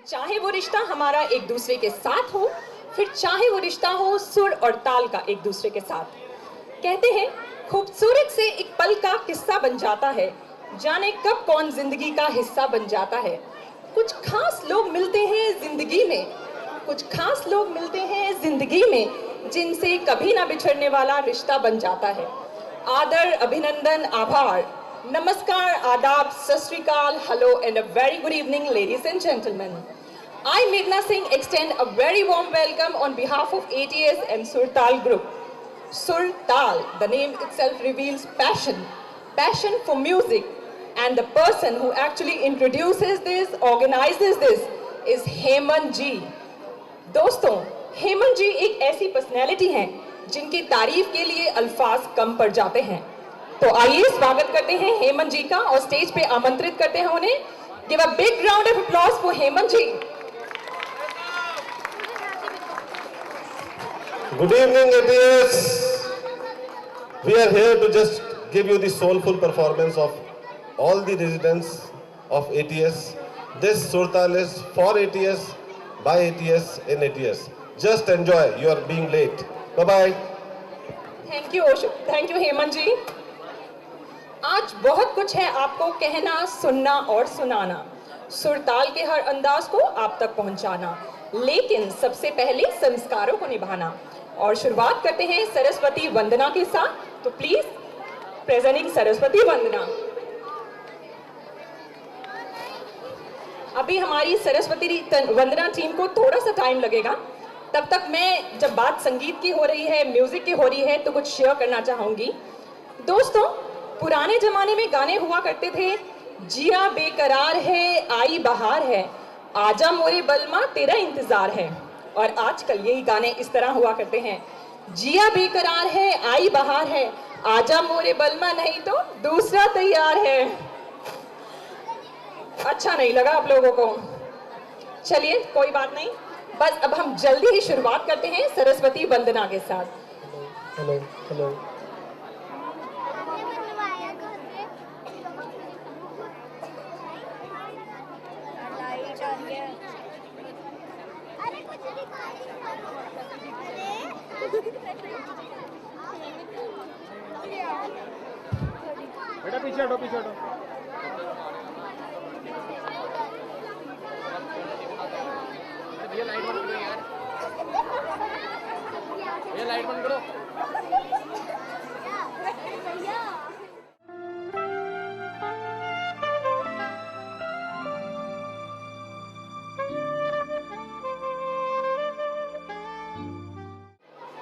चाहे वो रिश्ता हमारा एक दूसरे के साथ हो, फिर चाहे वो रिश्ता हो सुर और ताल का एक दूसरे के साथ। कहते हैं खूबसूरत से एक पल का किस्सा बन जाता है, जाने कब कौन जिंदगी का हिस्सा बन जाता है। कुछ खास लोग मिलते हैं जिंदगी में, कुछ खास लोग मिलते हैं जिंदगी में, जिनसे कभी ना बिछड़ने वाला रिश्ता बन जाता है। आदर, अभिनंदन, आभार, नमस्कार, आदाब, सत श्री अकाल, hello and a very good evening ladies and gentlemen. I Meghna Singh extend a very warm welcome on behalf of ATS and Sur Tal group. Sur Tal, the name itself reveals passion, passion for music, and the person who actually introduces this, organizes this is Hemant ji. दोस्तों, हेमंत जी एक ऐसी personality हैं जिनकी तारीफ के लिए अल्फाज कम पड़ जाते हैं। तो आइए स्वागत करते हैं हेमंत जी का और स्टेज पे आमंत्रित करते हैं उन्हें। Give a big round of applause for Hemant ji. Good evening, ATS. We are here to just give you the soulful performance of all the residents of ATS. This Surtal is for ATS, by ATS, in ATS. Just enjoy. You are being late. Bye bye. Thank you Hemant ji. आज बहुत कुछ है आपको कहना, सुनना और सुनाना, सुरताल के हर अंदाज को आप तक पहुंचाना, लेकिन सबसे पहले संस्कारों को निभाना। और शुरुआत करते हैं सरस्वती वंदना के साथ। तो प्लीज प्रेजेंटिंग सरस्वती वंदना। अभी हमारी सरस्वती वंदना टीम को थोड़ा सा टाइम लगेगा, तब तक मैं, जब बात संगीत की हो रही है, म्यूजिक की हो रही है, तो कुछ शेयर करना चाहूंगी। दोस्तों, पुराने जमाने में गाने हुआ करते थे, जिया बेकरार है आई बहार है, आजा मोरे बलमा तेरा इंतजार है। और आजकल यही गाने इस तरह हुआ करते हैं, जिया बेकरार है आई बहार है, आजा मोरे बलमा नहीं तो दूसरा तैयार है। अच्छा नहीं लगा आप लोगों को? चलिए कोई बात नहीं, बस अब हम जल्दी ही शुरुआत करते हैं सरस्वती वंदना के साथ। Hello. Hello. बेटा पीछे हटो, पीछे हटो। ये लाइट बंद करो यार, ये लाइट बंद करो।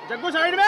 जग्गू साइड में।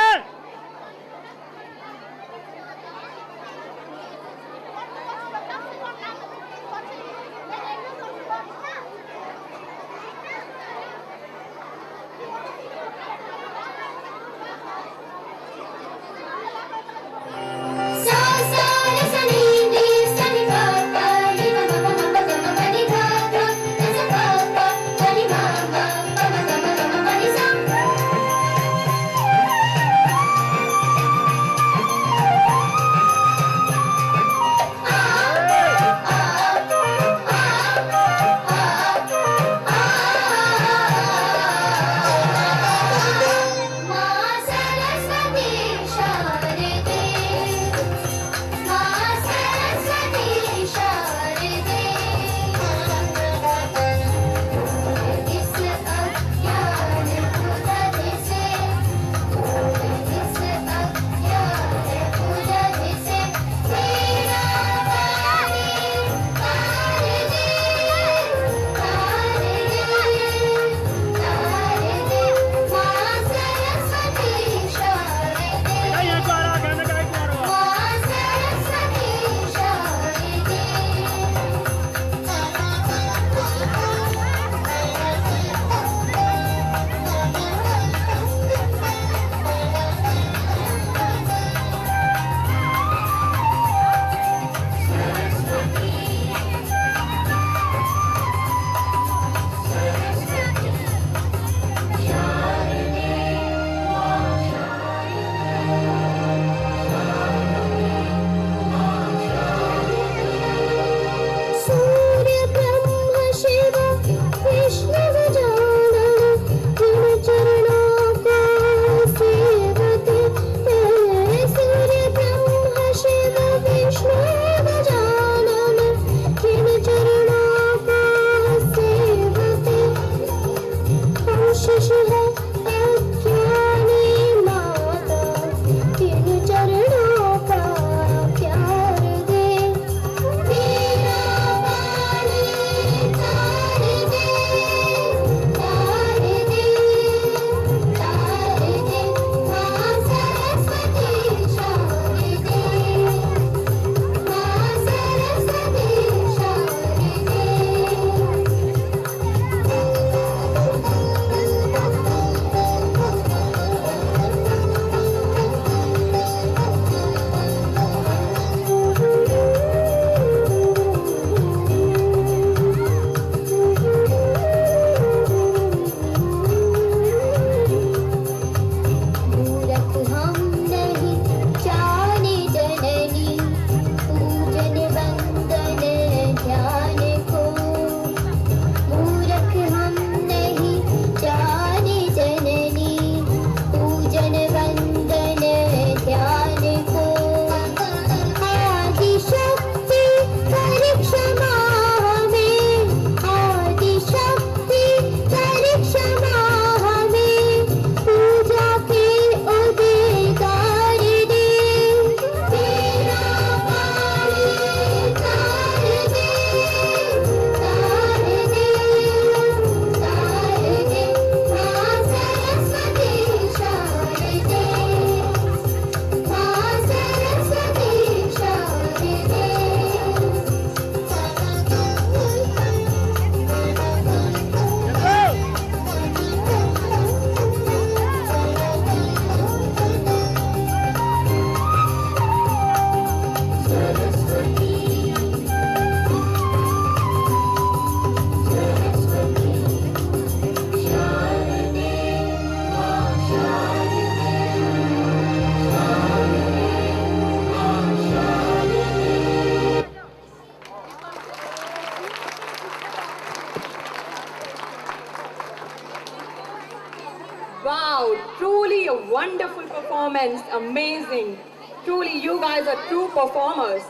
Wow, truly a wonderful performance, amazing. Truly, you guys are true performers.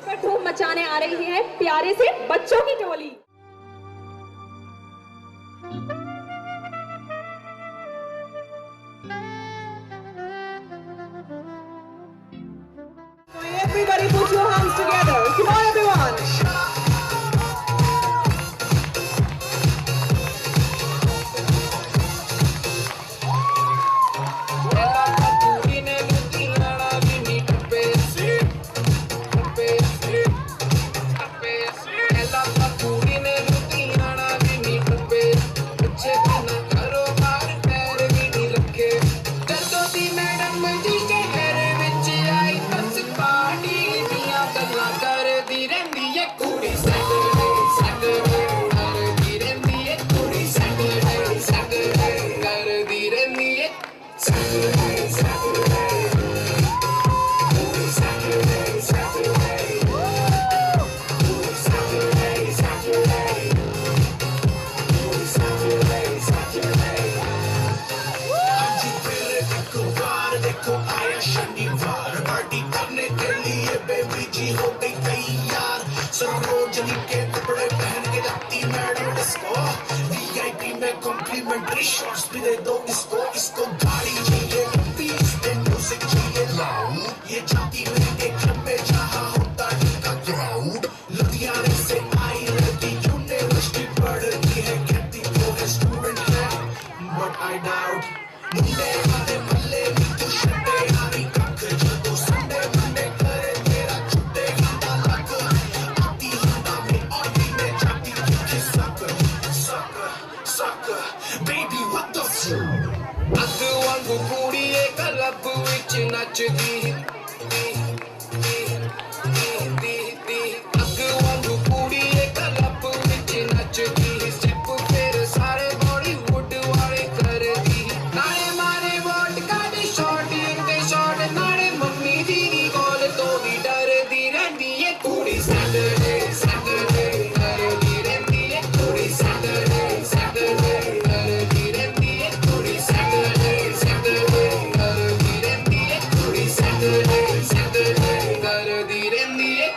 पर धूम मचाने आ रही है प्यारे से बच्चों की टोली. Everybody put your hands together. Come on, everyone. Sarojini के कपड़े पहन के जाती मैडम डिस्को वीआईपी में कॉम्प्लीमेंट्री शॉट्स भी दे दो इसको गाड़ी चाहिए लंबी इसमें म्यूजिक चाहिए लाउड ये जाती मेरे क्लब में जहां होता का क्राउड लुधियाने से आई लड़की यूनिवर्सिटी पढ़ती है कहती वो है स्टूडेंट है बट आई डाउट मुंडे वाले भले भी तू शटे यारी कख जो संडे मंडे करे तेरा छुट्टे गांडा लग आती हंडा में आती में जाती किसी sucker baby what the fuck अग वांगू कुड़ी एक लब विच नचदी अग वांगू कुड़ी एक लब विच नचदी स्टेप फेर सारे बॉलीवुड वाले करदी नाले मारे वोट काटे शॉट ते शॉट नाले मम्मी दीदी कोल तो भी डरदी रहंदी ए कुड़ी सैटरडे सैटरडे करदी रहंदी ए कुड़ी सैटरडे सैटरडे करदी रहंदी ए कुड़ी सैटरडे सैटरडे करदी रहंदी ए कुड़ी सैटरडे सैटरडे करदी रहंदी ए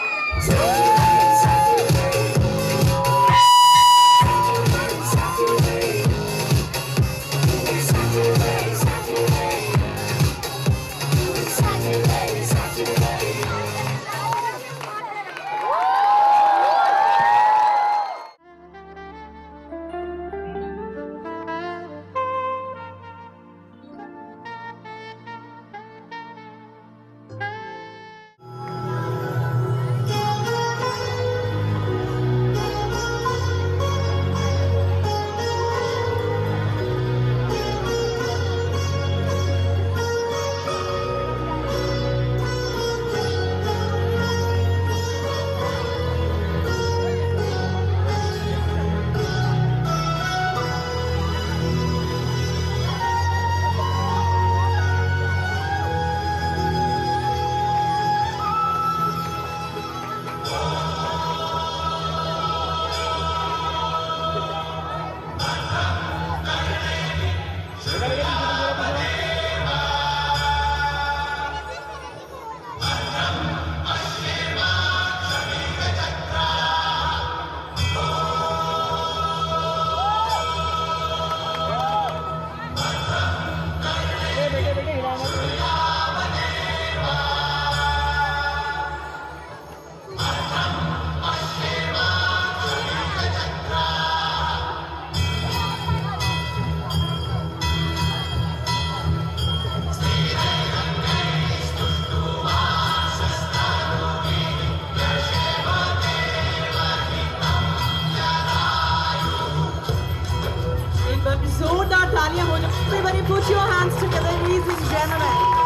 जोरदार तालियां हो जाए. Everybody put your hands together, ladies and gentlemen.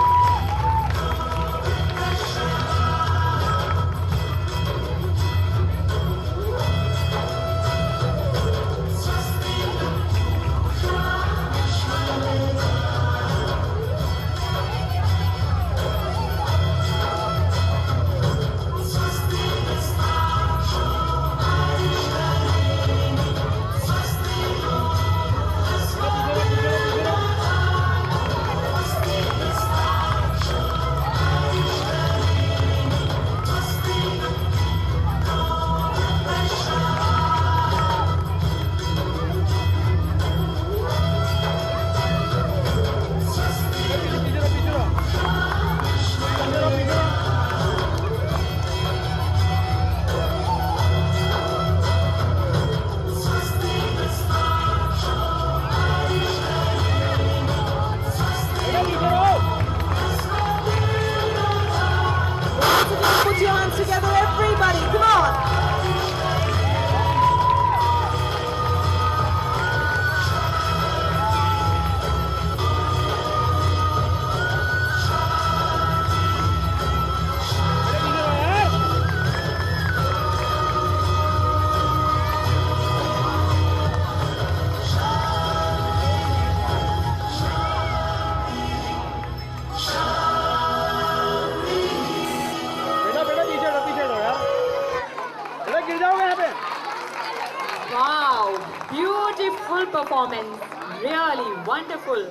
Beautiful performance. Really wonderful.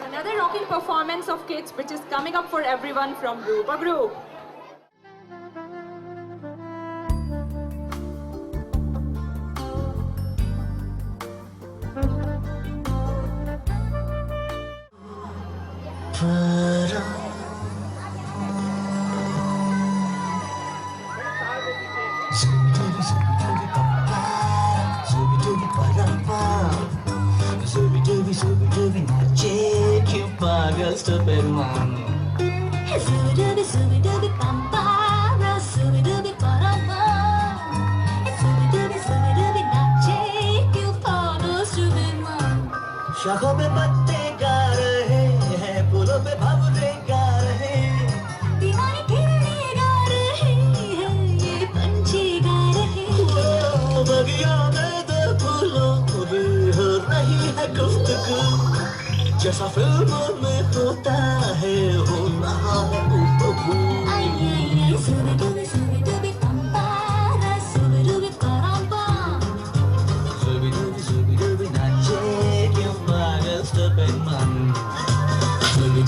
Another rocking performance of kids which is coming up for everyone from Rupa Group. Pagal Superman. Subi dubi pampara, subi dubi parama. Subi dubi nache, क्यों पागल Superman? शाखों पे पत्ते गा रहे हैं, फूलों पे भंवरे गा रहे हैं। दीवाने कीड़े गा रहे हैं, ये पंछी गा रहे हैं। बगिया में दो फूलों भी हो रही है गुफ्तगू, जैसा फिल्मों में होता है हो रहा है हूबहू। आई सुबी दुबी पंपारा, सुबी दुबी परांपा। Subi dubi nache, क्यों पागल Superman? Subi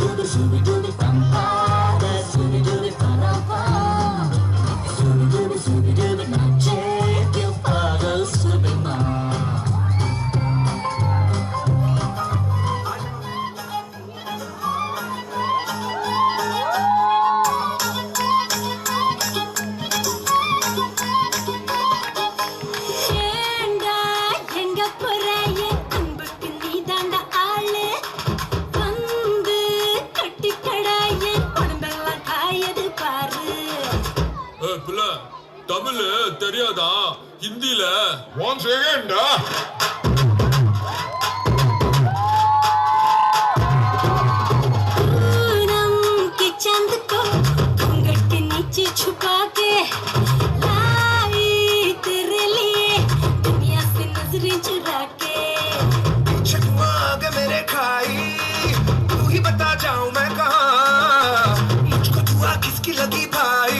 dubi pampara, subi dubi parampara. Subi dubi nache, क्यों पागल Superman? ஏண்டா எங்க போறாயே அன்புக்கு நீதாண்டா ஆளு வந்து கட்டிக்கடாயே உடம்பெல்லாம் காயது பாரு பிள்ளை தமிழ் தெரியாதா ஹிந்தில Once again, da. पूनम के चांद को घूंघट के नीचे छुपा के लाई तेरे लिए दुनिया से नजरें चुरा के छुआ के मेरे खाई, तू ही बता जाऊं मैं कहाँ, मुझको दुआ किसकी लगी भाई,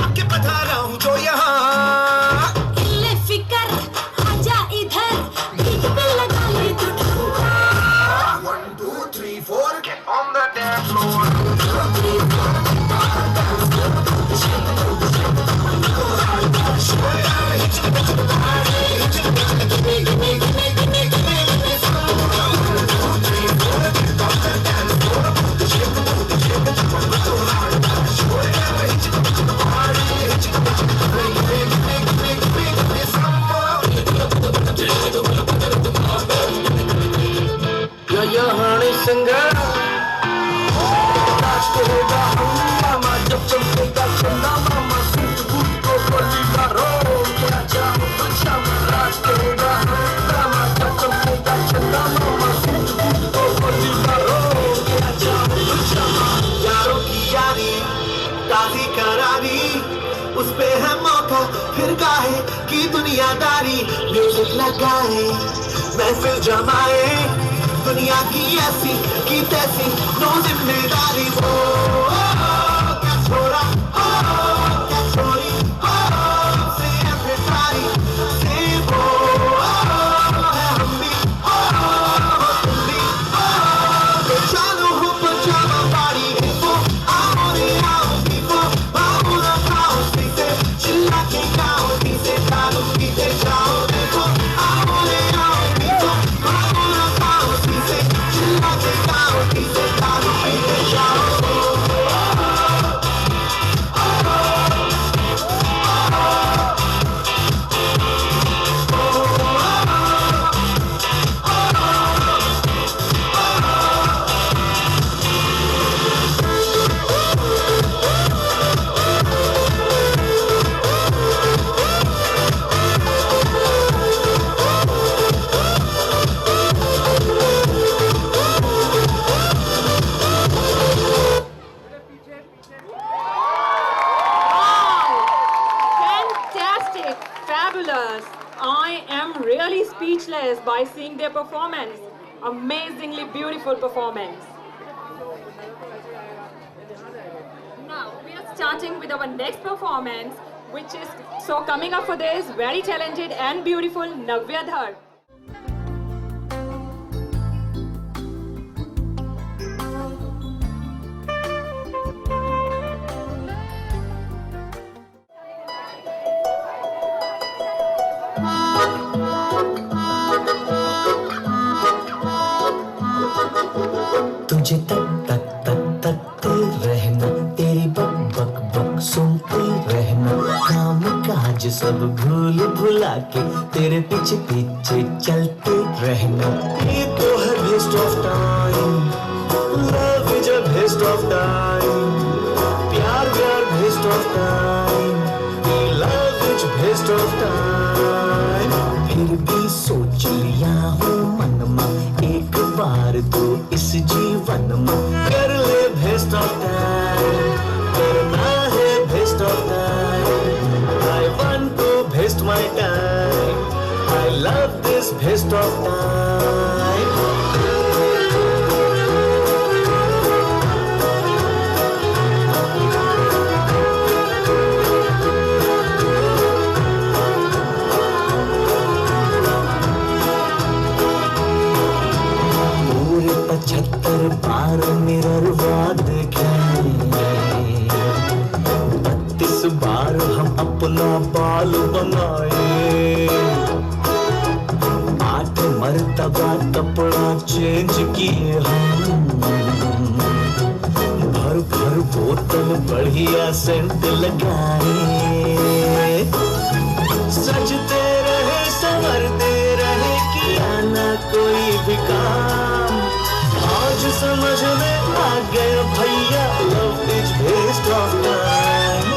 आके बता रहा हूँ जो यहाँ। इल्ले फिकर आजा इधर बीट पे लगा ले तू ठुमका 1 2 3 4 get on the dance floor। Yo honey singer, आज करेगा हंगामा जब चमकेगा चंदा मामा, सीट बूट को बलिया रो क्या जाऊं पजामा। आज करेगा हंगामा जब चमकेगा चंदा मामा, सीट बूट को बलिया रो क्या जाऊं पजामा। यारों की यारी काफी करारी, उस पे है मौका फिर काहे की दुनियादारी। म्यूजिक लगाए महफिल जमाए, दुनिया की ऐसी की तैसी नो जिम्मेदारी। वो क्या छोरा क्या छोरी से फिर सारी से वो है हम भी तुम भी चालू हो पजामा पारी। वो आओ रे आओ वो आओ ना खाओ से चिल्ला के गाओ से चालू पीते जाओ। देखो आओ रे आओ वो आओ ना खाओ से चिल्ला के गाओ से चालू पीते जाओ। Fantastic, fabulous. I am really speechless by seeing their performance. Amazingly beautiful performance. Now we are starting with our next performance, which is so coming up for this very talented and beautiful Navya Dhar. आज सब भूल भुला के तेरे पीछे पीछे चलते रहना। ये तो है waste of time, love is a waste of time, प्यार व्यार waste of time, love is waste of time. फिर भी सोच लिया हूँ मनमा एक बार तो इस जीवन में कर ले वेस्ट ऑफ टाइम, करना है waste of time. I want to waste my time, I love this waste of time. पूरे 75 बार मिरर वाद देखेंगे, 32 बार हम अपना बाल बनाए, 8 मर्तबा कपड़ा चेंज किए हम, भर भर बोतल बढ़िया सेंट लगाए, सजते रहे संवरते रहे किया ना कोई भी काम। आज समझ में आ गया भैया love is waste of time.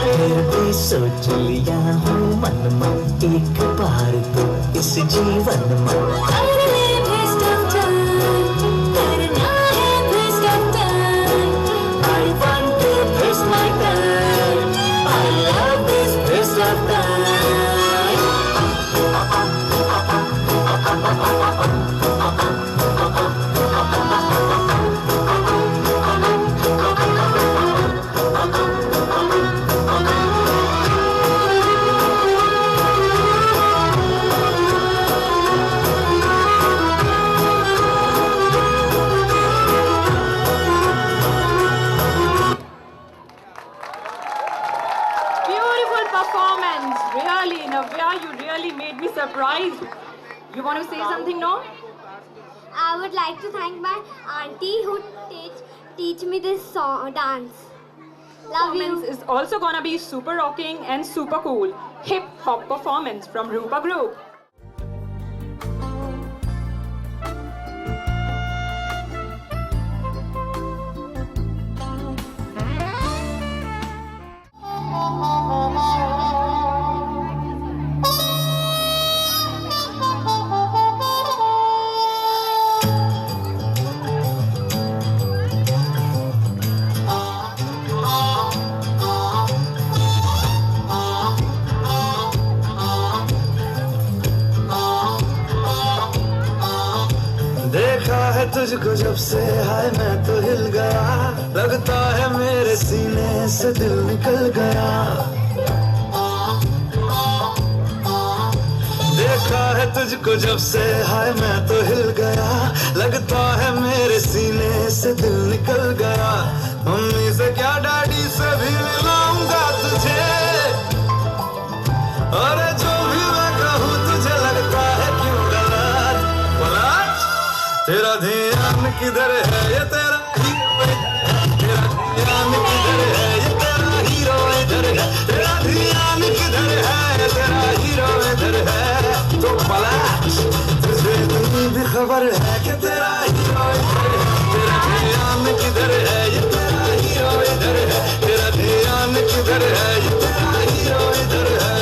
फिर भी सोच लिया हूँ मन में एक बार तो इस जीवन में कर ले waste of time, करना है waste of time. I want to waste my time, I love this waste of time. Beautiful performance. Really, Navya, you really made me surprised. You want to say something, no? I would like to thank my auntie who teach me this song dance. Love you. Performance is also gonna be super rocking and super cool. Hip hop performance from Rupa Group. देखा है तुझको जब से हाय मैं तो हिल गया, लगता है मेरे सीने से दिल निकल गया। देखा है तुझको जब से हाय मैं तो हिल गया, लगता है मेरे सीने से दिल निकल गया। मम्मी से क्या डैडी से भी मिलाऊंगा तुझे, अरे जो भी मैं कहूँ तुझे लगता है क्यों गलत। पलट तेरा ध्यान किधर है ये तेरा हीरो इधर है, तेरा ध्यान किधर है ये तेरा हीरो इधर है, तेरा ध्यान किधर है ये तेरा हीरो इधर है। तो पलट तुझे इतनी भी खबर है कि तेरा हीरो इधर है, तेरा ध्यान किधर है ये तेरा हीरो इधर है, तेरा ध्यान किधर है ये तेरा हीरो इधर है।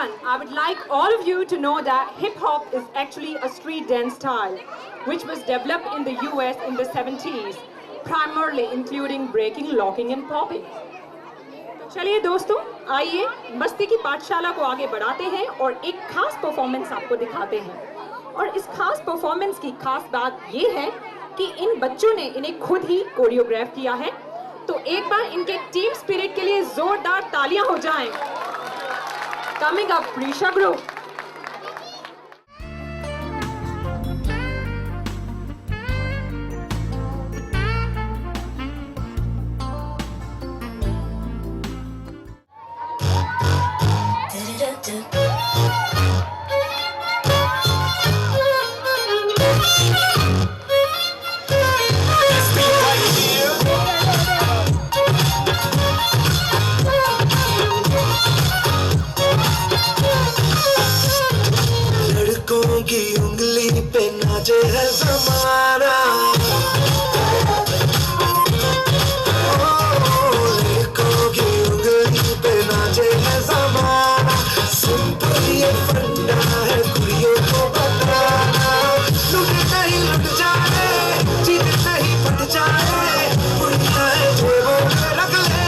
everyone, I would like all of you to know that hip hop is actually a street dance style which was developed in the US in the 70s, primarily including breaking, locking and popping. चलिए दोस्तों, आइए मस्ती की पाठशाला को आगे बढ़ाते हैं और एक खास परफॉर्मेंस आपको दिखाते हैं। और इस खास परफॉर्मेंस की खास बात ये है कि इन बच्चों ने इन्हें खुद ही कोरियोग्राफ किया है। तो एक बार इनके टीम स्पिरिट के लिए जोरदार तालियां हो जाएं। Coming up, Prisha Group. लड़कों की उंगली पे नाचे है ज़माना, लड़कों की उंगली पे नाचे है ज़माना। सिंपल ये फंडा है कुड़ियों को बताना, लुट नहीं लुट जाए, जीत नहीं फट जाए, बुढ़िया है जेबों में रख ले,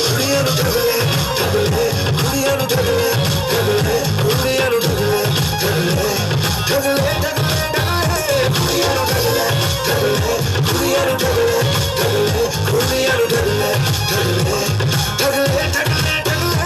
कुड़ियों नु ठग ले, ठग ले, कुड़ियों नु ठग ले, ठग ले, कुड़ियों नु ठग ले, ठग ले, ठग ले, ठग ले, ठग ले, कुड़ियों नु ठग ले, ठग ले, कुड़ियों नु ठग ले, ठग ले, कुड़ियों नु ठग ले, ठग ले, ठग ले, ठग ले, ठग ले।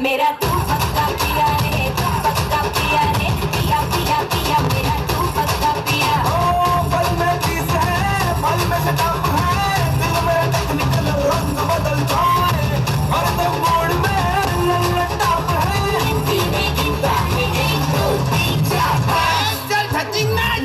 मेरा तू पक्का पिया रे, तू पक्का पिया रे, पिया पिया पिया मेरा तू पक्का पिया। ओ पल में चीज़ है, पल में शताब है, दिल में टेक्निकल रंग बदल जाए, हर दम मोड़ में ललटाप है। पीने की बातें 1 2 3 4 5 चल धतिंग नाच।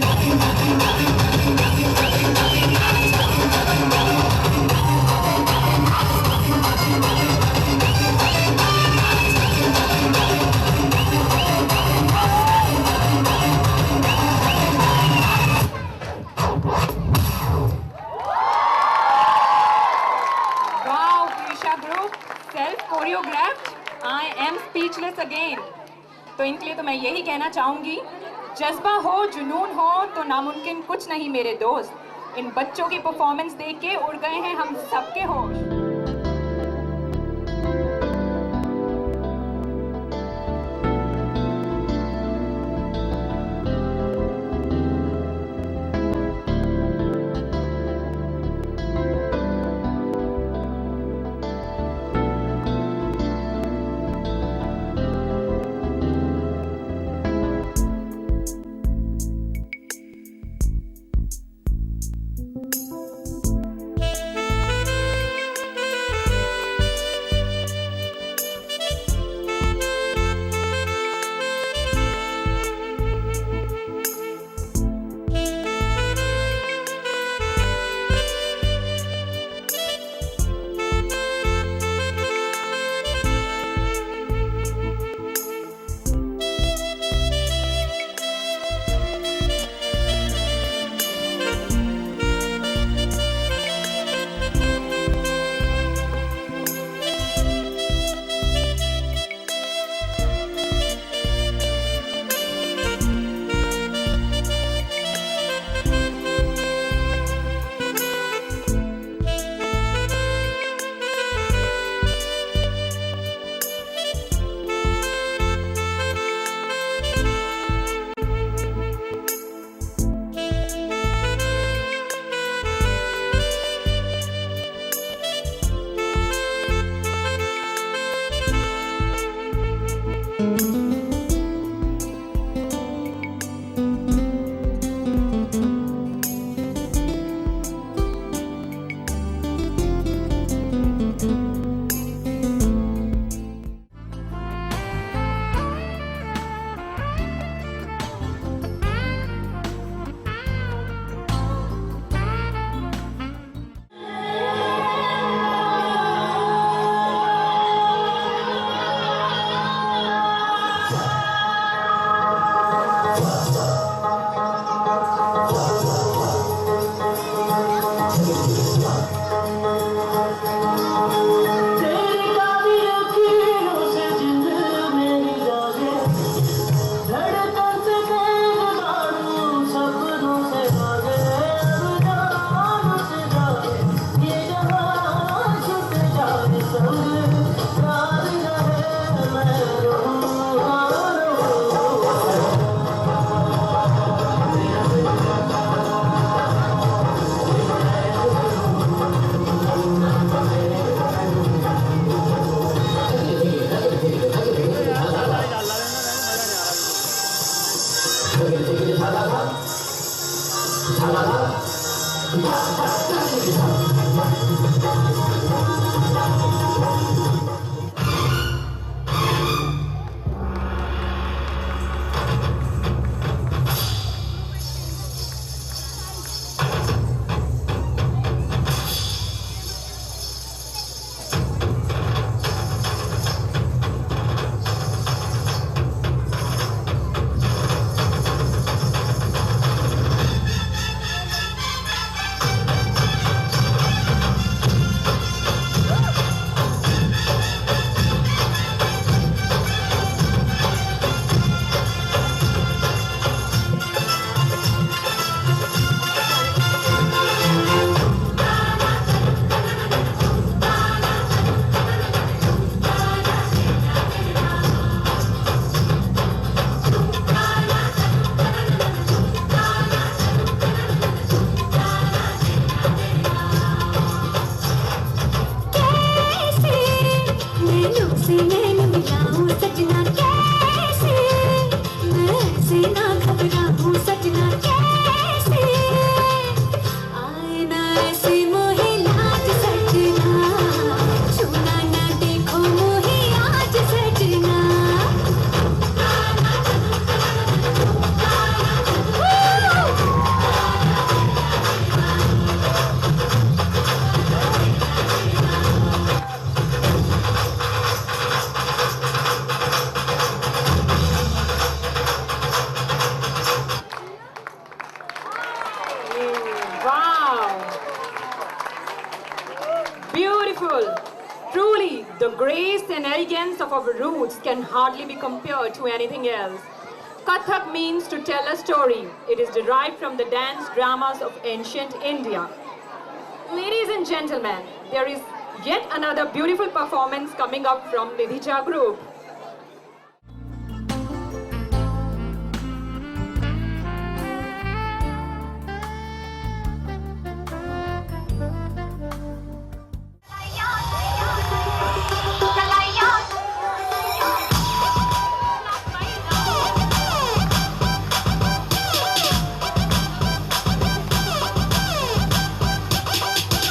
Wow, Prisha Group, self-choreographed. I am speechless again. तो इनके लिए तो मैं यही कहना चाहूंगी, जज्बा हो, जुनून हो तो नामुमकिन कुछ नहीं मेरे दोस्त। इन बच्चों की परफॉर्मेंस देख के उड़ गए हैं हम सबके होश। तुमसे नैन मिलाऊं सजना कैसे, मैं ऐसे ना घबराऊं सजना कैसे, आए ना ऐसे मोहे लाज सजना, छूना ना देखो मोहे आज सजना। Wow! Beautiful! Truly, the grace and elegance of our roots can hardly be compared to anything else. Kathak means to tell a story. It is derived from the dance dramas of ancient India. Ladies and gentlemen, there is yet another beautiful performance coming up from Nidhija Group.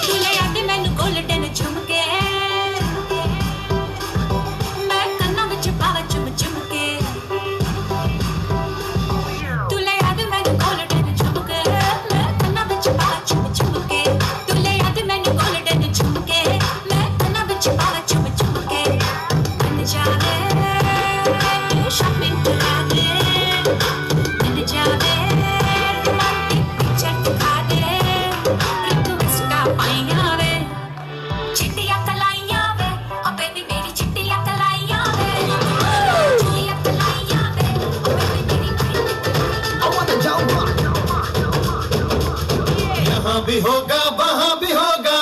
तुले याद मैनू golden झुमके, मैं कन्ना विच पावा चुम चुमके। तुले याद मैनू गोल्डन झुमके, मैं कन्ना विच पावा चुम चुमके। तुले याद मैनू गोल्डन झुमके, मैं कन्ना विच पावा चुम चुमके। मन जावे शॉपिंग करा दे, मन जावे रोमांटिक पिक्चर दिखा दे, रिक्वेस्ट का पाइया वे, चिट्टियां कलाइयां वे, ओ बेबी मेरी चिट्टियां कलाइयां वे, चिट्टियां कलाइयां वे, ओ बेबी मेरी I wanna jump on. यहाँ भी होगा वहाँ भी होगा,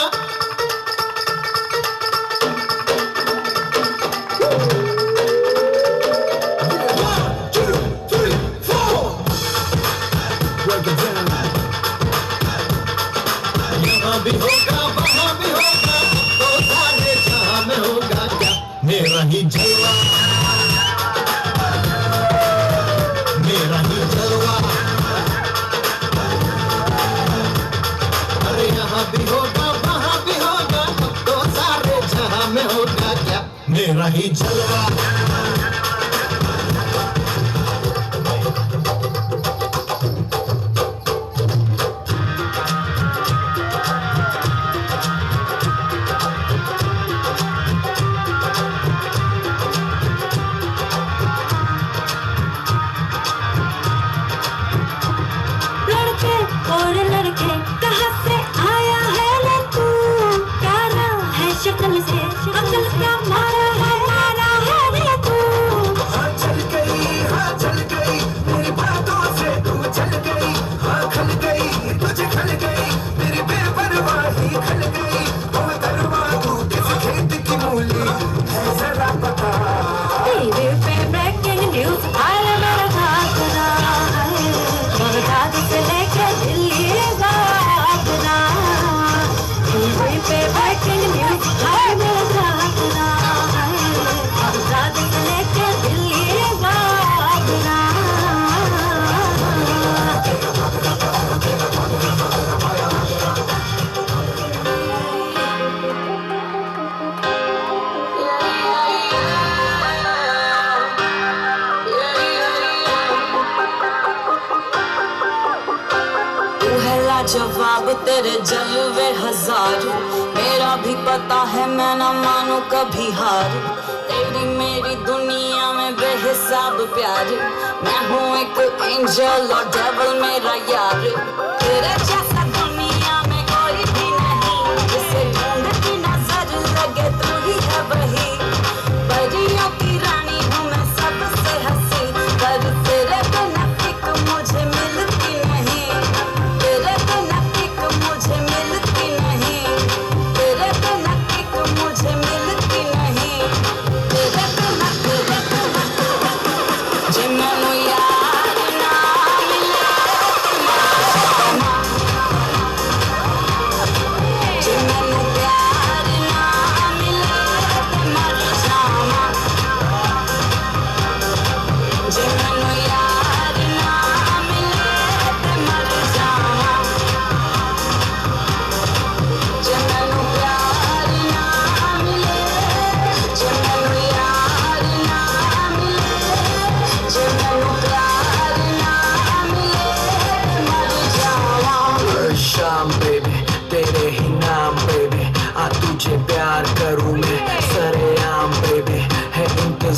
यहाँ भी होगा वहाँ भी होगा, तो सारे जहाँ में होगा क्या मेरा ही जलवा, मेरा ही जलवा। अरे यहाँ भी होगा वहाँ भी होगा, तो सारे जहाँ में होगा क्या मेरा ही जलवा। लड़के और लड़के कहाँ से आया है ले तू, प्यारा है शक्ल से, अकल का मारा है रे तू। हाँ चल गई मेरी बातों से तू चल गई, हाँ खल गई तुझे खल गई, मेरी बेपरवाही खल गई। और करवा तू किस खेत की मूली है जरा पता, टीवी पे ब्रेकिंग न्यूज आया मेरा घाघरा है, बगदाद से लेके दिल्ली बागरा। टीवी पे ब्रेकिंग न्यूज आया मेरा घाघरा है, बगदाद से लेके दिल्ली बागरा। तू है लाजवाब तेरे जलवे हजार, मेरा भी पता है मैं न मानू कभी हार। तेरी मेरी दुनिया में बेहिसाब प्यार, मैं हूँ एक एंजल और डेविल मेरा यार। तेरे जैसा दुनिया में कोई भी नहीं, जिसे ढूंढती नजर लगे तू ही है वही। परियों की रानी हूँ मैं सबसे हंसी, पर तेरे बिना एक मुझे मिलती नहीं, तेरे बिना एक मुझे मिलती नहीं, तेरे बिना एक मुझे मिलती नहीं, तेरे बिना जे मैनू यार ना मिले,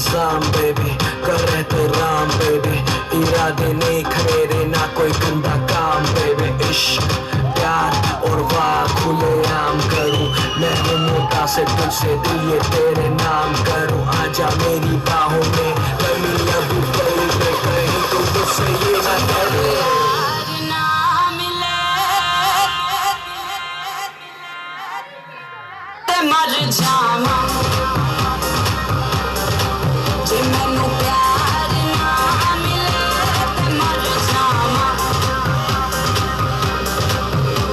इंतजाम बेबी कर रहे थे राम बेबी इरादे नहीं खरेरे ना कोई गंदा काम बेबी इश्क प्यार और वाह खुले आम करूं मैं हूँ मोटा से तुझसे दिल ये तेरे नाम करूं आजा मेरी बाहों में कमी अभी पल में कहीं तो मुझसे ये ना करे ना मिले ते मर जावा जे मैनू प्यार ना मिले ते मर जावा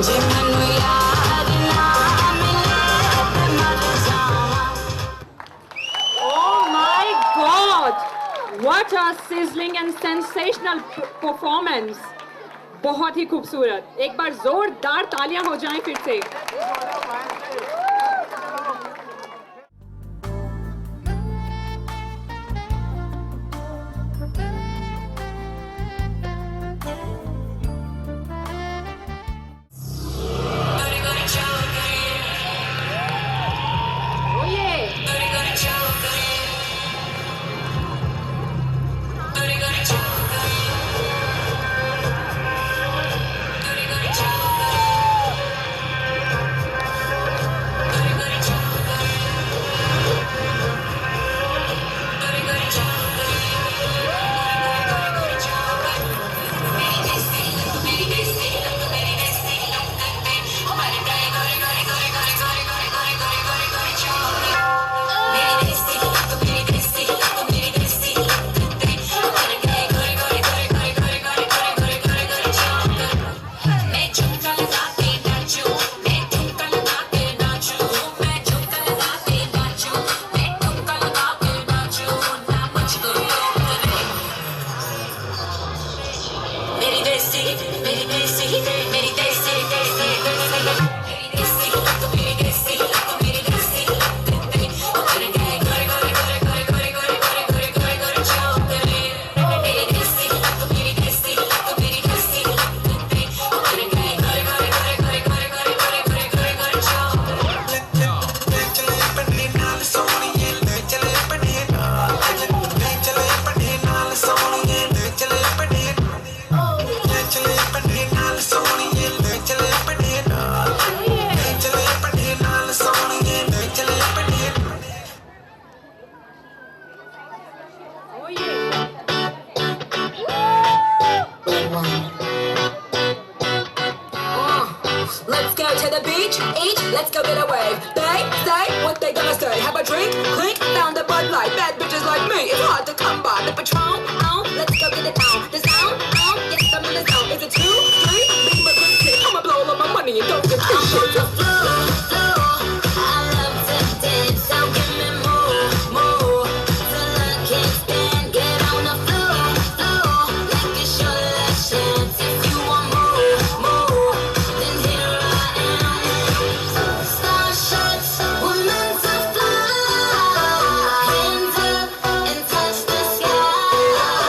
जे मैनू यार ना मिले ते मर जावा Oh my God! What a sizzling and sensational performance! बहुत ही खूबसूरत. एक बार जोरदार तालियां हो जाएं फिर से. Let's go to the beach, eat, let's go get a wave. They say what they gonna say. Have a drink, clink, found a Bud Light. Bad bitches like me, it's hard to come by. The Patron, let's go get it on. The sound, yes, I'm in the zone. Is it 2, 3? Leave a good tip. I'ma blow all of my money and don't give a shit. I love to dance, so give me more, more. Till I can't stand, get on the floor, floor. Like it's your last chance. If you want more, more, then here I am. Starships, we're meant to fly. Hands up and touch the sky.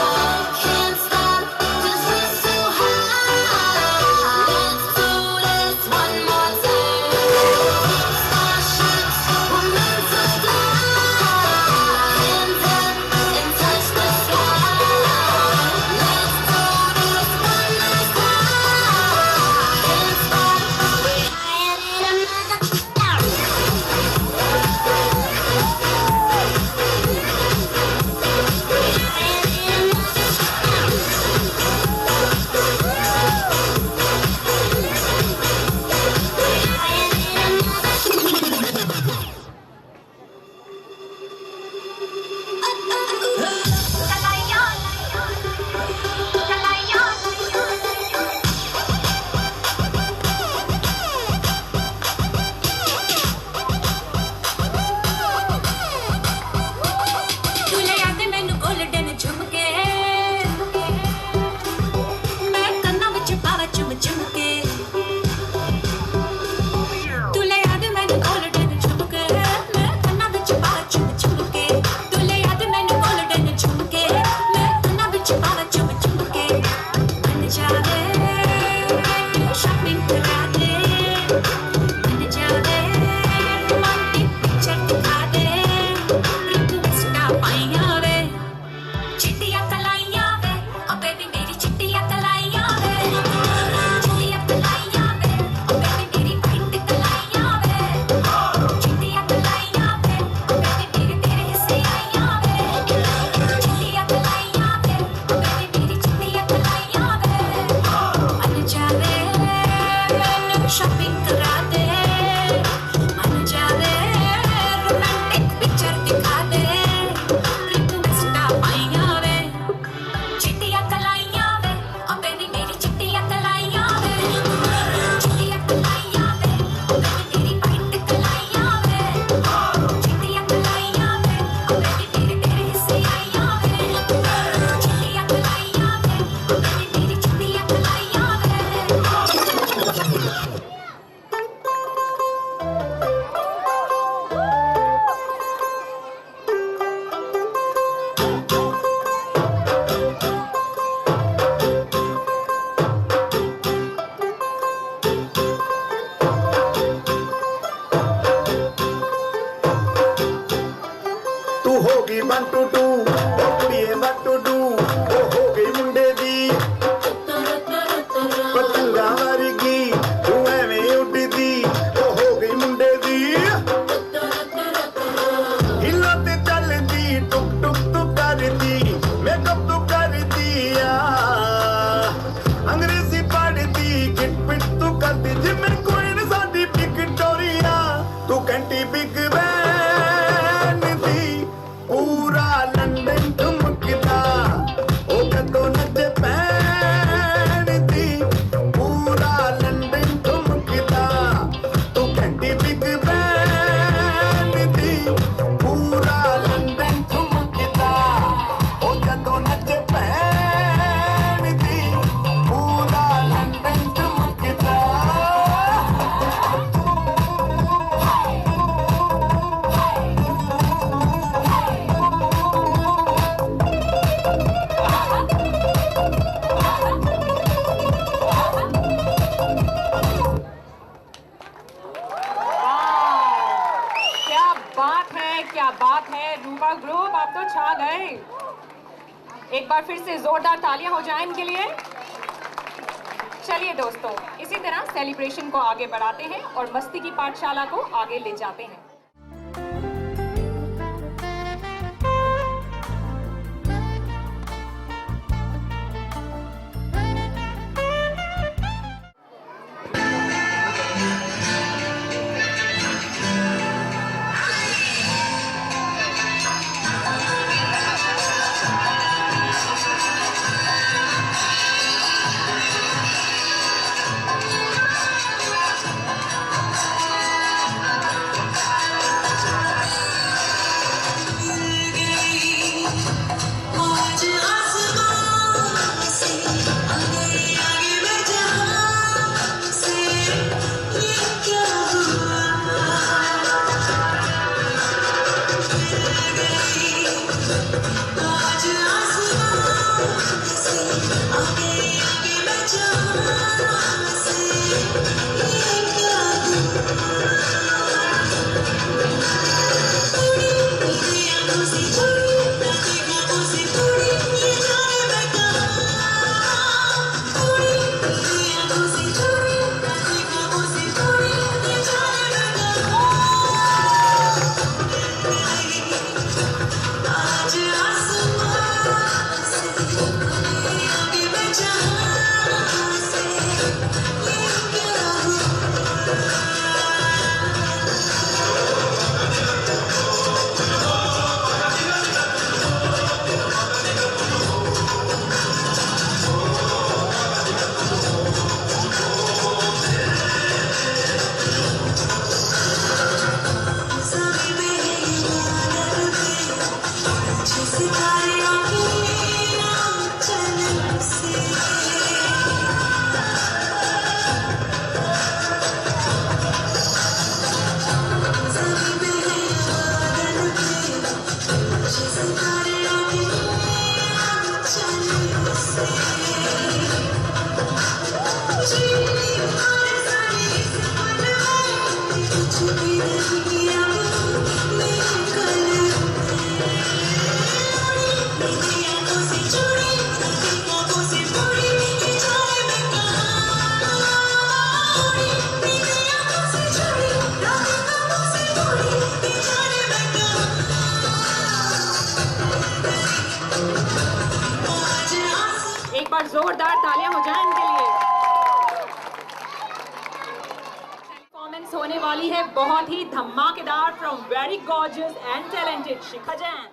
गई 1 to 2 O कुड़िए 1 to 2 ओ हो गई मुंडे दी पतंगा वर्गी तू एवें उड़दी ओ हो गई मुंडे दी हिला ते चलदी टुक टुक तू करदी मेकअप तू करदी अंग्रेजी पढ़दी किट पिट तू करदी जिम्मे कोई न साडी विक्टोरिया तू कैंटी बिग बैन दी पूरा लंदन ठुमकदा ओ कदों नचे पैन दी पूरा लंदन ठुमकदा तू कैंटी बिग बैन दी पूरा लंदन ठुमकदा ओ कदों नचे पैन दी पूरा लंदन ठुमकदा क्या बात है रूपा ग्रुप, आप तो छा गए। एक बार फिर से जोरदार तालियां हो जाएं इनके लिए। चलिए दोस्तों, इसी तरह सेलिब्रेशन को आगे बढ़ाते हैं और मस्ती की पाठशाला को आगे ले जाते हैं। एक बार जोरदार तालियां हो जाएं इनके लिए। परफॉर्मेंस होने वाली है बहुत ही धमाकेदार from very gorgeous and talented Shikha Jain.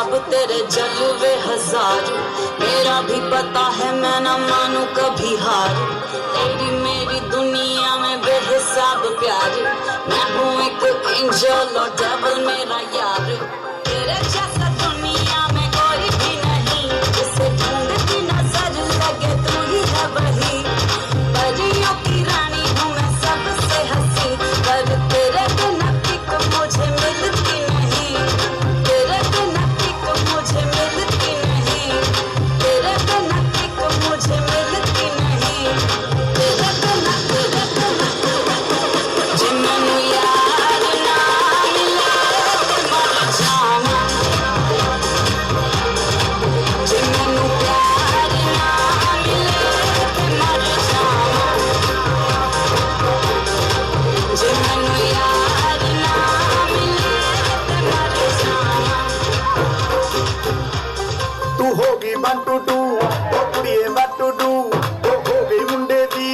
जवाब तेरे जलवे हजार। मेरा भी पता है मैं न मानू कभी हार। तेरी मेरी दुनिया में बेहिसाब प्यार। मैं हूँ एक एंजल और डेविल मेरा यार। तेरे जैसा दुनिया में कोई भी नहीं, जिसे ढूंढती नजर लगे तू ही है वही। परियों की रानी हूँ मैं सबसे हंसी, पर तेरे बिना किक मुझे मिलती नहीं। तेरे बिना किक मुझे मिलती नहीं। तेरे बिना किक मुझे मिलती नहीं। तेरे बिना जे मैनू यार ना मिले ते मर जाना। जे मैनू प्यार ना मिले ते मर जाना। जे मैनू यार ना मिले ते मर जाना। तू होगी 1 to 2 O कुड़िए what to do ओ हो गई मुंडे दी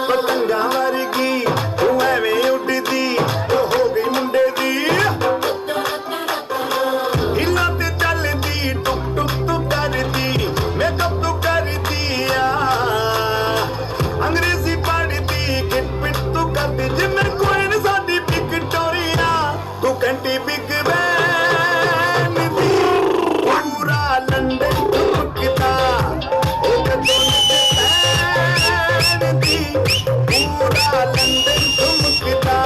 पतंगा वर्गी तू एवें उड़दी ओ हो गई मुंडे दी। हिला ते चलदी टुक टुक तू करदी मेकअप तू करदी आ। अंग्रेजी पढ़दी किट पिट तू करदी जिम्मे कोई न साडी विक्टोरिया। तू घंटी बिग बैन दी पूरा लंदन ठुमकदा ओ कदों बैन दी पूरा लंदन ठुमकदा।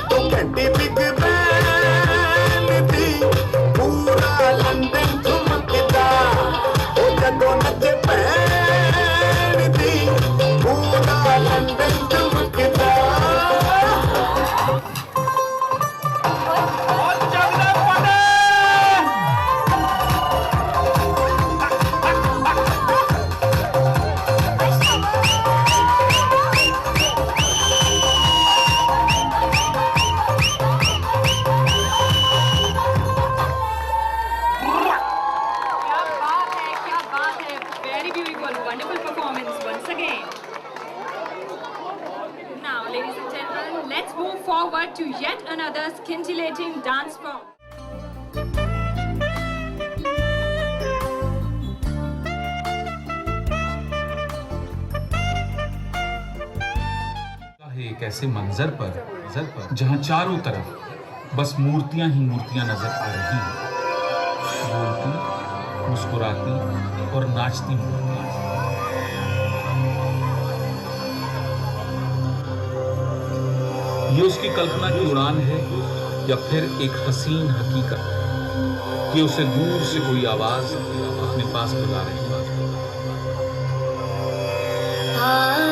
तू घंटी बिग बैन दी पूरा लंदन ठुमकदा ओ कदों नचे बैन दी पूरा लंदन ठुमकदा। क्या बात है, very beautiful, wonderful performance once again. Now, ladies and gentlemen, let's move forward to yet another scintillating dance form. एक ऐसे मंजर पर जहां चारों तरफ बस मूर्तियां ही मूर्तियां नजर आ रही हैं। बोलती, मुस्कुराती और नाचती मूर्तियां। ये उसकी कल्पना की उड़ान है या फिर एक हसीन हकीकत कि उसे दूर से कोई आवाज अपने पास बुला रही है। Ah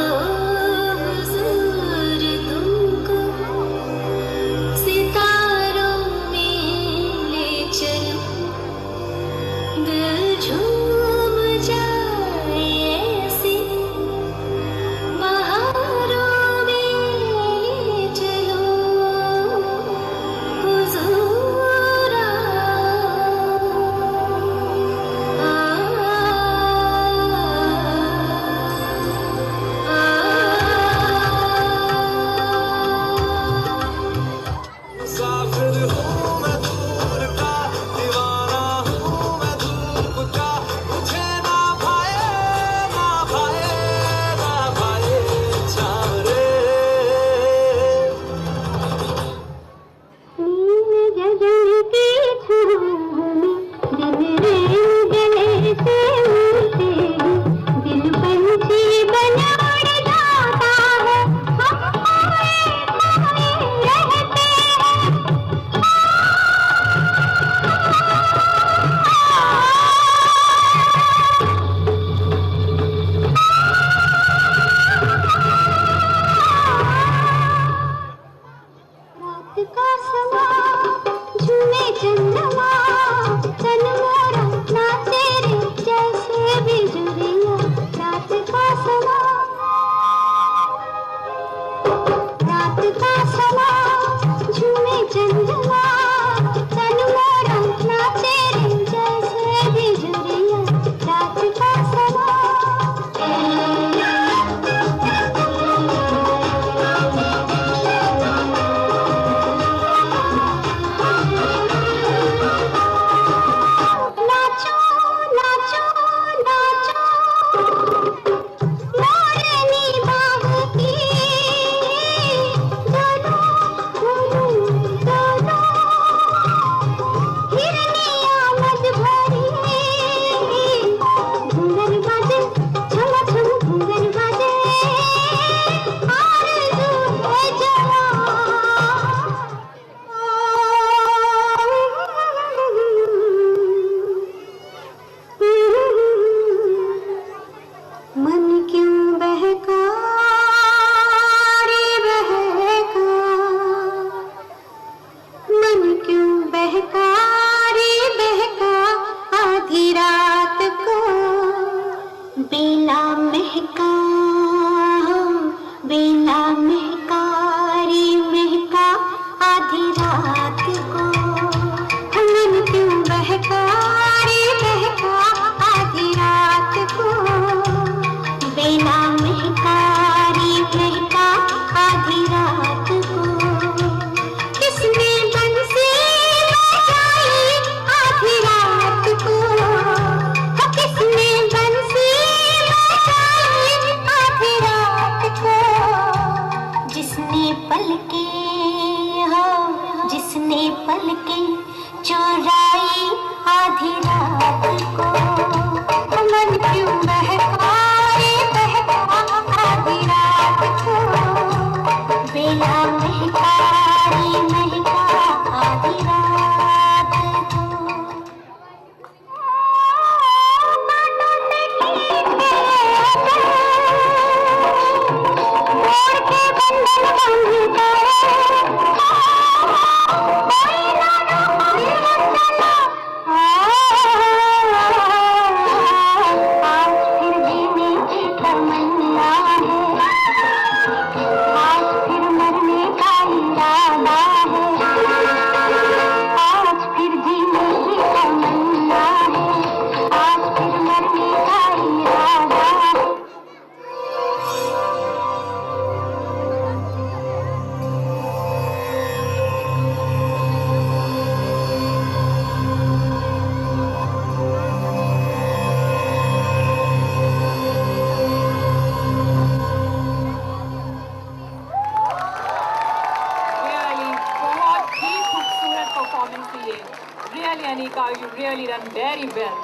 Really, Anika, you really done very well.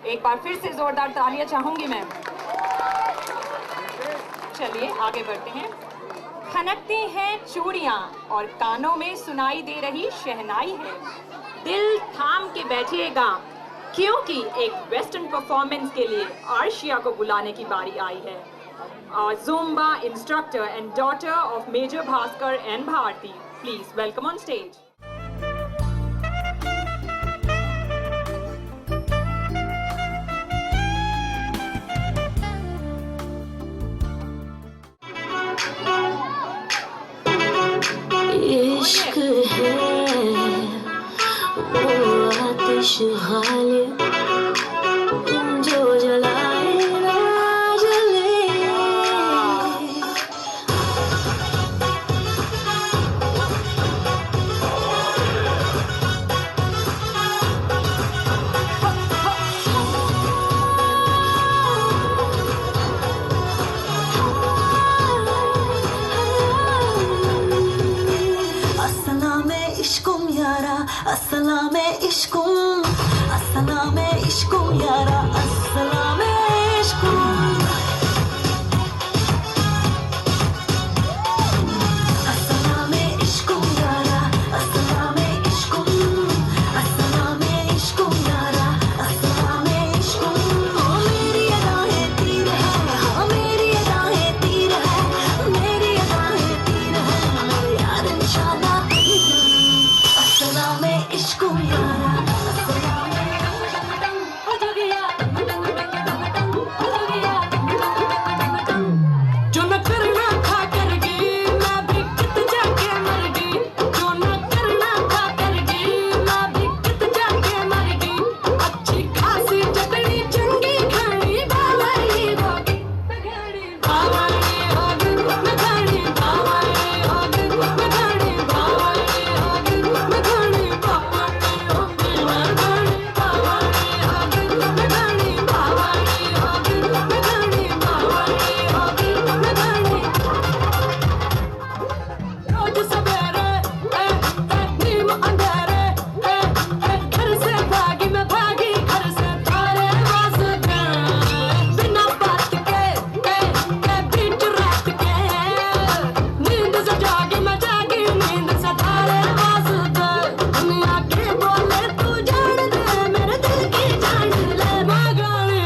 एक बार फिर से जोरदार तालियां चाहूंगी मैं. चलिए आगे बढ़ते हैं. खनकती हैं चूड़ियां और कानों में सुनाई दे रही शहनाई है. दिल थाम के बैठिएगा क्योंकि एक वेस्टर्न परफॉर्मेंस के लिए आर्शिया को बुलाने की बारी आई है. Zumba instructor and daughter of Major Bhaskar and Bharti, please welcome on stage. इश्क है वो आतिश हाले जो जलाए ना जले. As-salame ishkum yara, as-salame ishkum, as-salame ishkum yara, as-salame ishkum. As-salame ishkum yara, as-salame ishkum, as-salame ishkum yara, as-salame ishkum. Oh meri adaएं तीर है, हाँ मेरी adaएं तीर है, मेरी adaएं तीर है, मेरे यार निशाना तीर. As-salame ishkum yara, as-salame हो जो गया जो न करना था कर गई मैं भी कित जाके मर गई. जो न करना था कर गई मैं भी कित जाके मर गई. अच्छी खासी चटनी चंगी खानी बावली होगी बावली होगी मैं खानी बावली होगी मैं खानी बावली होगी मैं खानी बावली होगी मैं खानी बावली होगी मैं खानी बावली होगी मैं खानी बावली होगी मैं खानी. रोज सवेरे नीम अंधेरे घर से भागी मैं भागी घर से थारे वास्ते बिना बात के बीच रात के नींद से जागी मैं जागी नींद से थारे वास्ते. दुनिया के बोले तू जान दे मेरे दिल की जान ले मैं गाने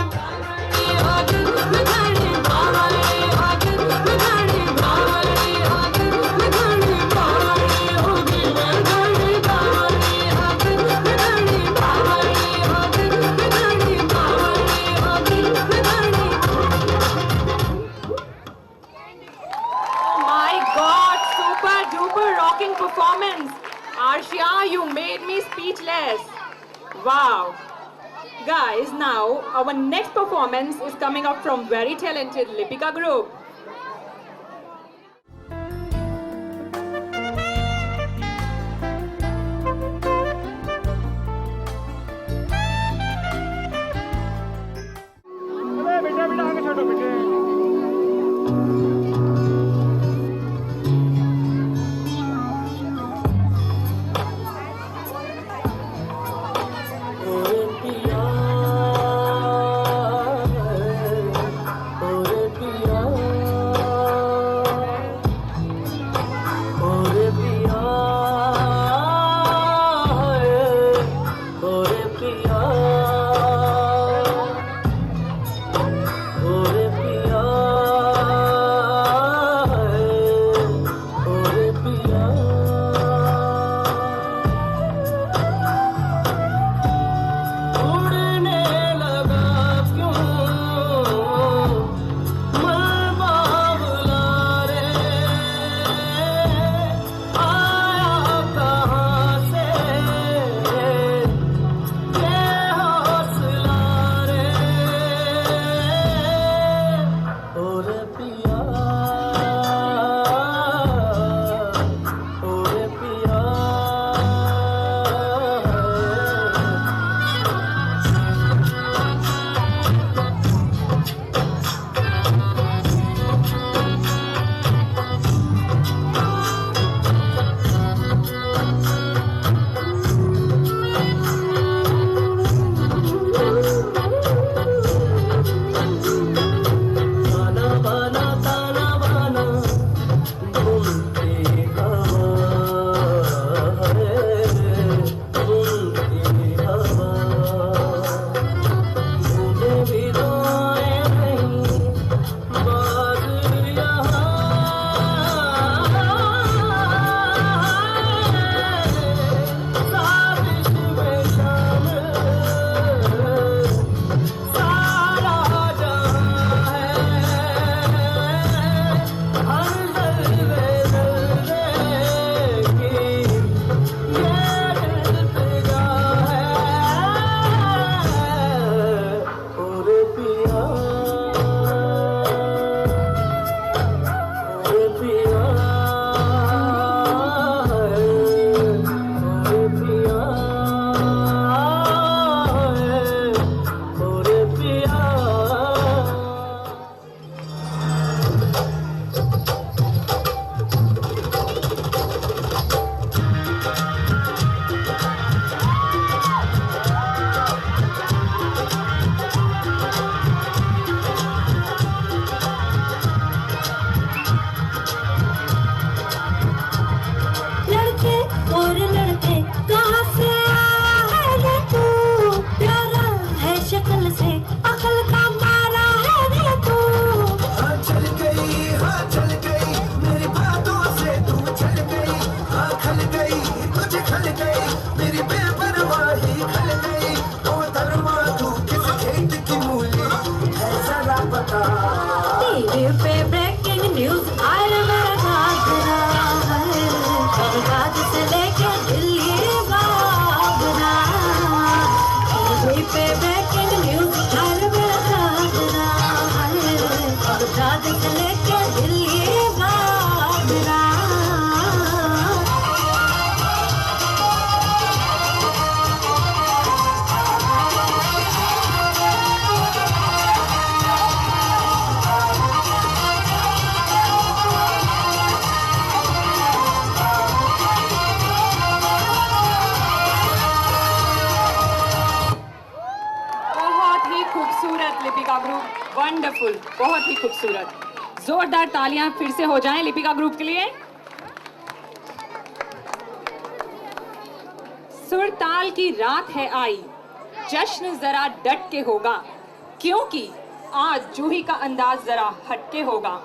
होगी मैं गाने बावली होगी मैं गाने बावली होगी मैं गाने बावली होगी मैं गाने बावली होगी मैं गाने बावली होगी मैं गाने बावली होगी मैं गाने. Oh my God, super duper rocking performance. Arshia, you made me speechless. Wow. Guys, now our next performance is coming up from very talented Lipika group. अबे बेटा बेटा आगे छोड़ो बेटे. ओरे पिया गई खल गई ओ धर्मा तू किस खेत की मूली है जरा बता टीवी पे ब्रेकिंग न्यूज आयल मेरा घाघरा है बगदाद से लेके दिल्ली बाबरा टीवी पे ब्रेकिंग न्यूज आयल मेरा घाघरा है बगदाद से लेके दिल्ली बाबरा खूबसूरत लिपिका ग्रुप, वंडरफुल, बहुत ही खूबसूरत। जोरदार तालियां फिर से हो जाएं लिपिका ग्रुप के लिए। सुरताल की रात है आई, जश्न जरा डट के होगा, क्योंकि आज जूही का अंदाज जरा हटके होगा।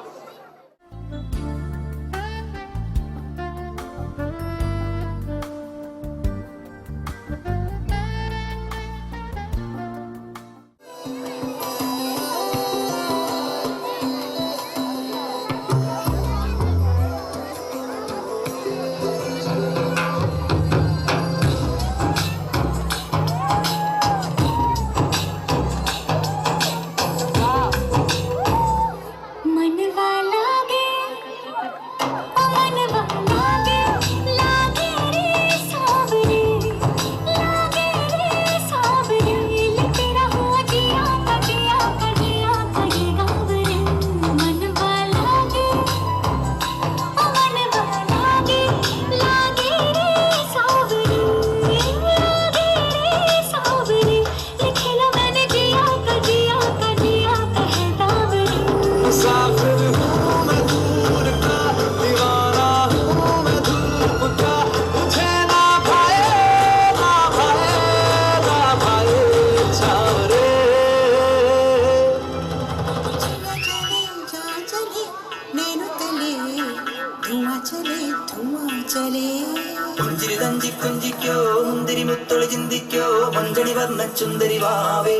ചുന്ദരി വാവേ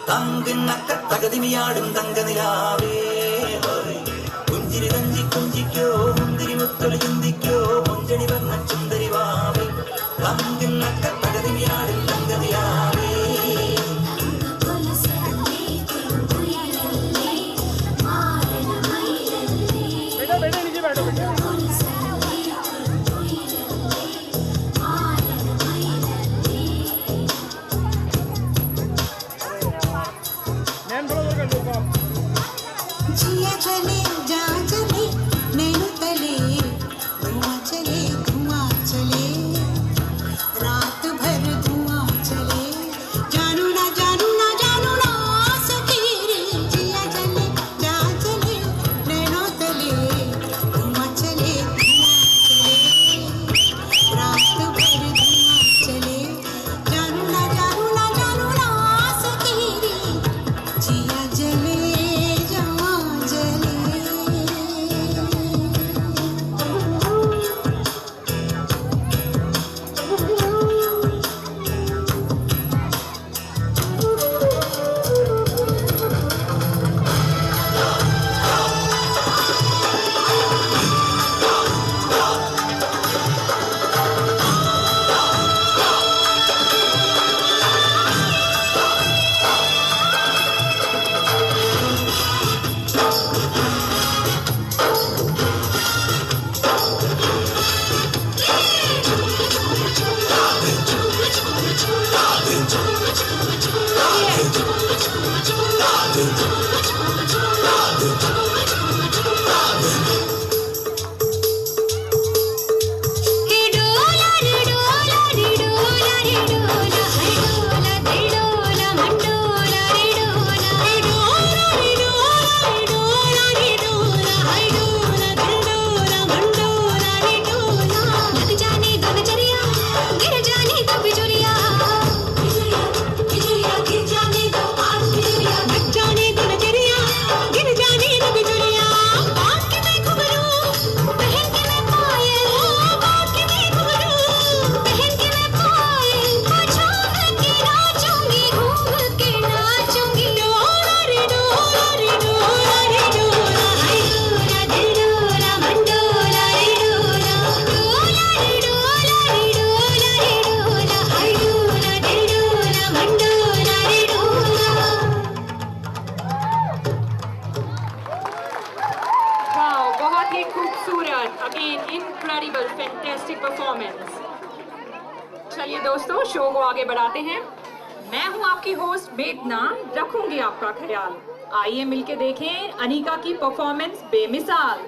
തങ്കിണ്ണക്ക തകതിമിയാടും തങ്കനിലാവേ കുഞ്ചിരി തഞ്ചി കുഞ്ചിക്കോ മുന്തിരി മുത്തൊളി ചിന്തിക്കോ മുഞ്ചണി വർണ്ണ ചുന്ദരി വാവേ തങ്കിണ്ണക്ക തകതിമിയാടും തങ്കനിലാവേ बेटा बेटा नीचे बैठो बेटा जाने शो को आगे बढ़ाते हैं। मैं हूं आपकी होस्ट वेदना, रखूंगी आपका ख्याल। आइए मिलके देखें अनीका की परफॉर्मेंस बेमिसाल।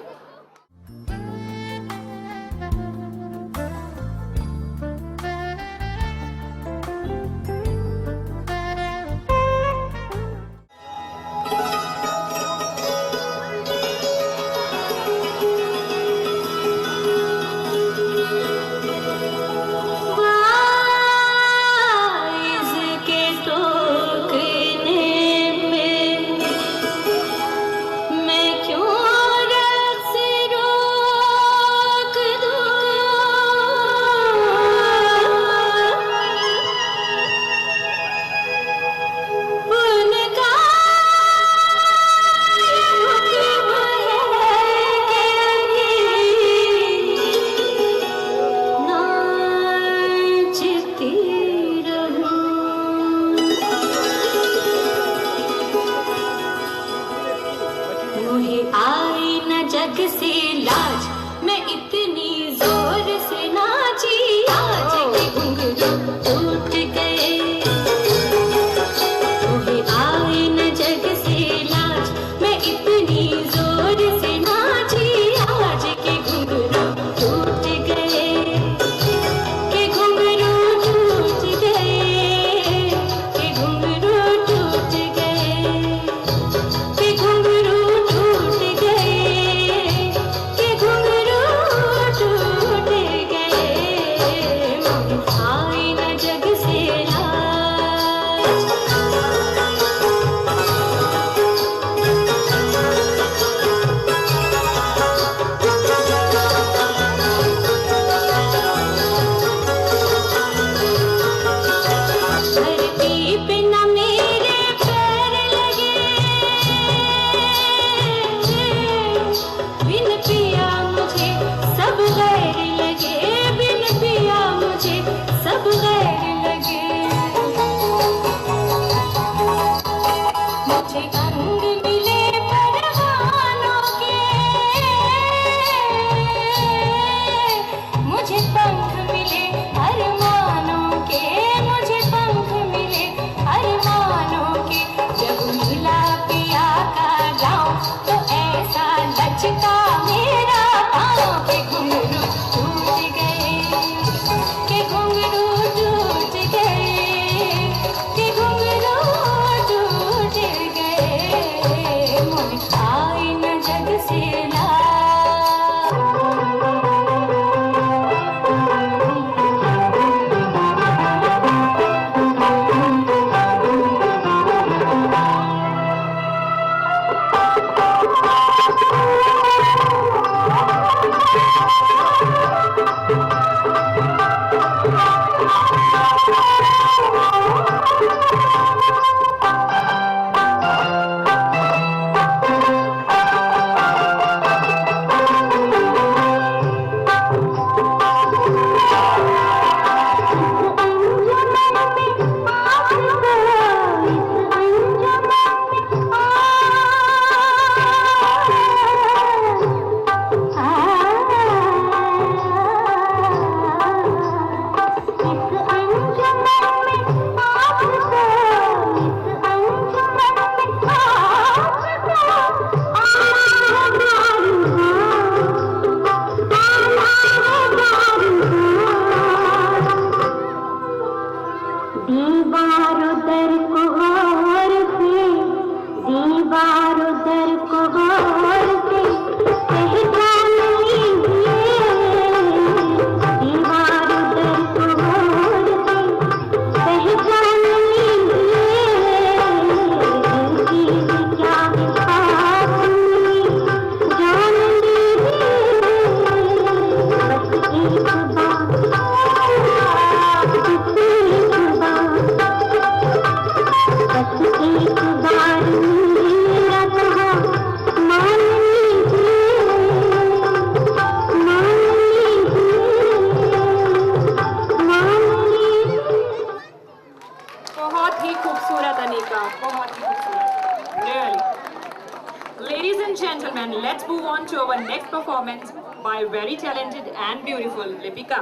let's move on to our next performance by very talented and beautiful Lipika.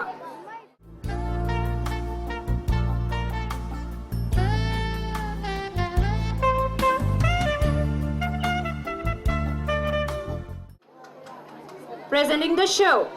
presenting the show.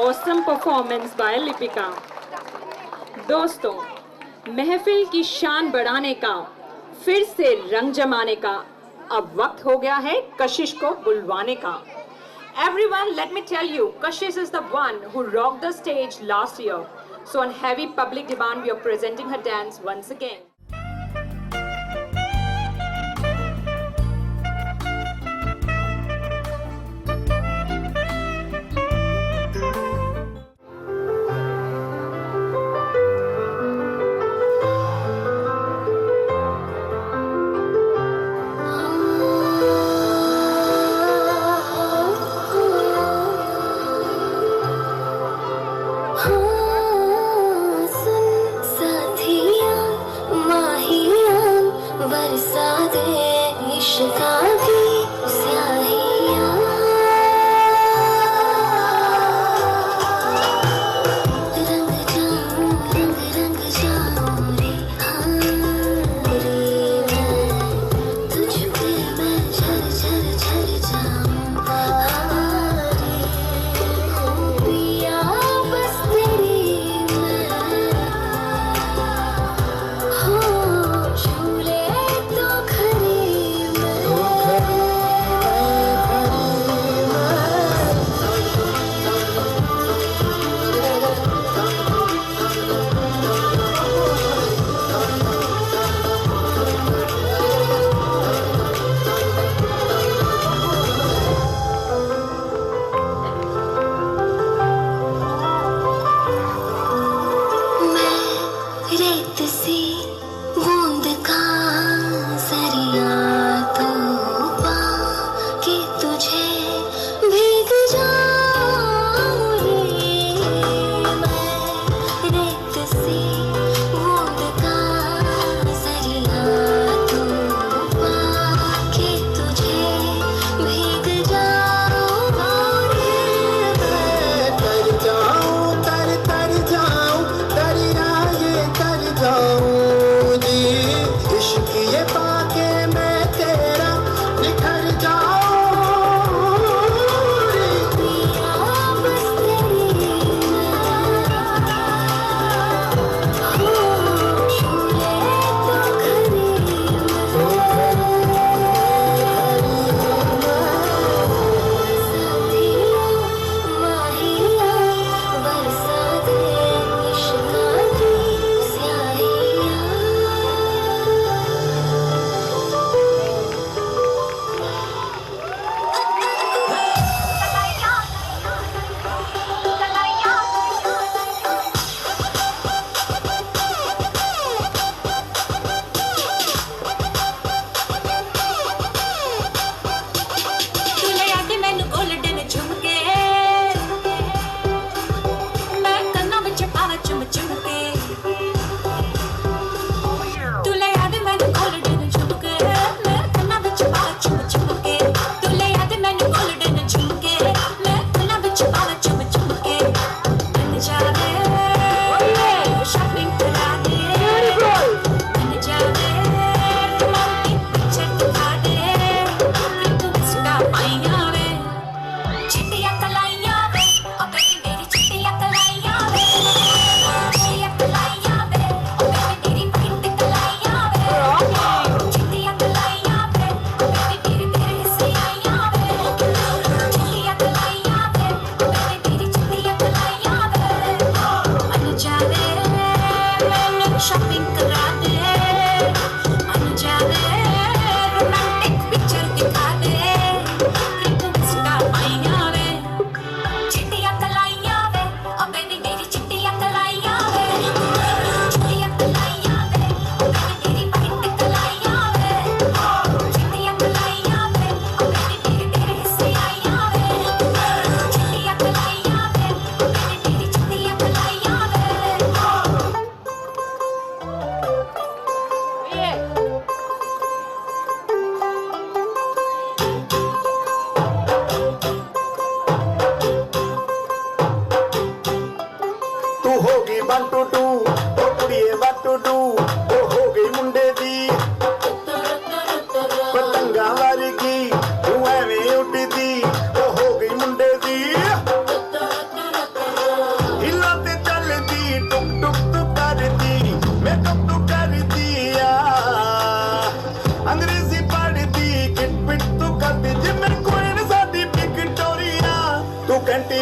Awesome performance by Lipika. दोस्तों, महफिल की शान बढ़ाने का, फिर से रंग जमाने का अब वक्त हो गया है कशिश को बुलवाने का। Everyone, let me tell you, Kashish is the one who rocked the stage last year. So on heavy public demand, we are presenting her dance once again.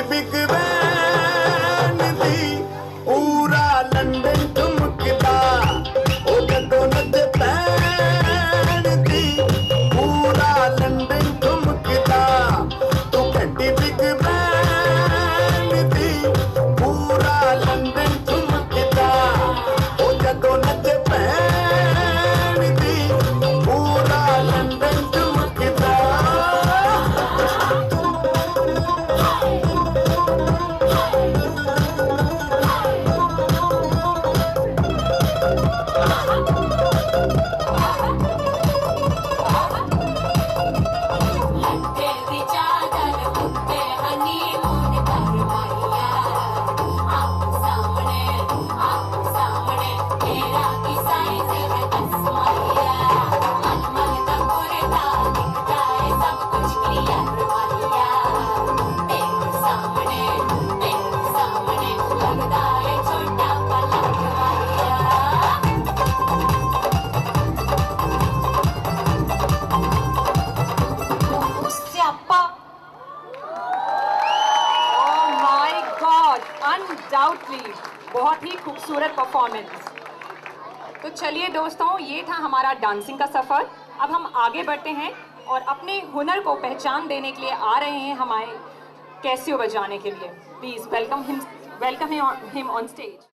Big Ben दी पूरा लंदन ठुमकदा ओ जदों नच पैन दी पूरा London ठुमकदा तू घंटी big Ben दी पूरा London ठुमकदा ओ जदों नच pan दी पूरा लंदन ठुमकदा तेरी चादर मुझे हनीमून करवाइया आप सामने मेरा की साइज है तस्माइया मन का कुर्ता दिखता है सब कुछ क्लियर वालिया तेरे सामने लगता है छोटा पलक वालिया स्यापा ओह माय गॉड अनडाउटली बहुत ही खूबसूरत परफॉर्मेंस। तो चलिए दोस्तों, ये था हमारा डांसिंग का सफर। अब हम आगे बढ़ते हैं और अपने हुनर को पहचान देने के लिए आ रहे हैं हमारे कैसियो बजाने के लिए। Please welcome him on stage.